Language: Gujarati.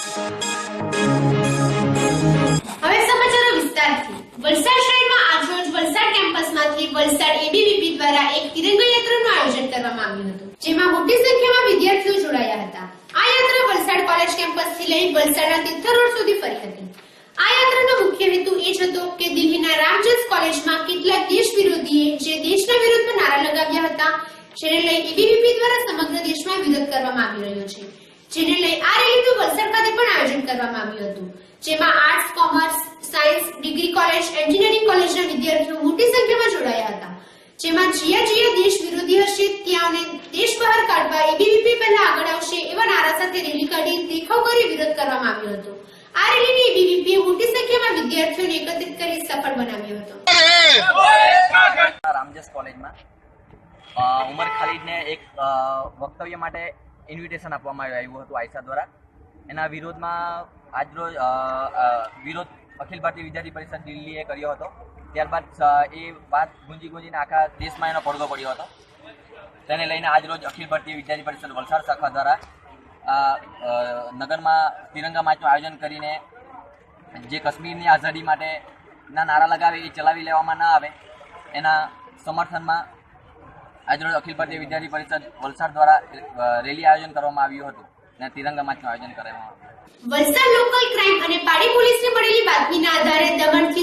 હવે સમાચારો વિસ્તારથી। વલસાડ શહેરમાં આજરોજ વલસાડ કેમ્પસમાંથી વલસાડ એબીવીપી દ્વારા એક તિરંગા યાત્રાનું આયોજન કરવામાં આવ્યું હતું, જેમાં મોટી સંખ્યામાં વિદ્યાર્થીઓ જોડાયા હતા। આ યાત્રા વલસાડ કોલેજ કેમ્પસથી લઈ વલસાડના તિથલ રોડ સુધી ફરી હતી। આ યાત્રાનો મુખ્ય હેતુ એ જ હતો કે દિલ્હીના રામજસ કોલેજમાં કેટલાક દેશ વિરોધીએ જે દેશના વિરુદ્ધમાં નારા લગાવ્યા હતા, જેને લઈ એબીવીપી દ્વારા સમગ્ર દેશમાં વિરોધ કરવામાં આવી રહ્યો છે, જેને લઈ આ રેલીનું વલસાડ ખાતે પણ આયોજન કરવામાં આવ્યું હતું, જેમાં arts, commerce, science, degree college, engineering કોલેજના વિદ્યાર્થીઓ મોટી સંખ્યામાં જોડાયા હતા, જેમાં જ્યાં દેશ વિરોધી હશે ત્યાં દેશ બહાર કાઢવા એબીવીપી પહેલા આગળ આવશે એવા નારા સાથે રેલી કાઢી દેખાવ કરી વિરોધ કરવામાં આવ્યો હતો। આ રેલીને એબીવીપીએ મોટી સંખ્યામાં વિદ્યાર્થીઓને એકત્રિત કરી સફળ બનાવ્યો હતો। રામજસ કોલેજમાં ઉમર ખાલિદને એક વક્તવ્ય માટે ઇન્વિટેશન આપવામાં આવ્યું હતું આયસા દ્વારા। એના વિરોધમાં આજરોજ વિરોધ અખિલ ભારતીય વિદ્યાર્થી પરિષદ દિલ્હીએ કર્યો હતો। ત્યારબાદ એ વાત ગુંજીને આખા દેશમાં એનો પડઘો પડ્યો હતો। તેને લઈને આજરોજ અખિલ ભારતીય વિદ્યાર્થી પરિષદ વલસાડ શાખા દ્વારા નગરમાં તિરંગા માર્ચનું આયોજન કરીને જે કાશ્મીરની આઝાદી માટેના નારા લગાવે એ ચલાવી લેવામાં ના આવે એના સમર્થનમાં આજરોજ અખિલ ભારતીય વિદ્યાર્થી પરિષદ વલસાડ દ્વારા રેલી આયોજન કરવામાં આવ્યું હતું અને તિરંગા માર્ચનું આયોજન કરવામાં આવ્યું। વલસાડ લોકલ ક્રાઇમ અને પાડી પોલીસને મળેલી બાતમીના આધારે દમણથી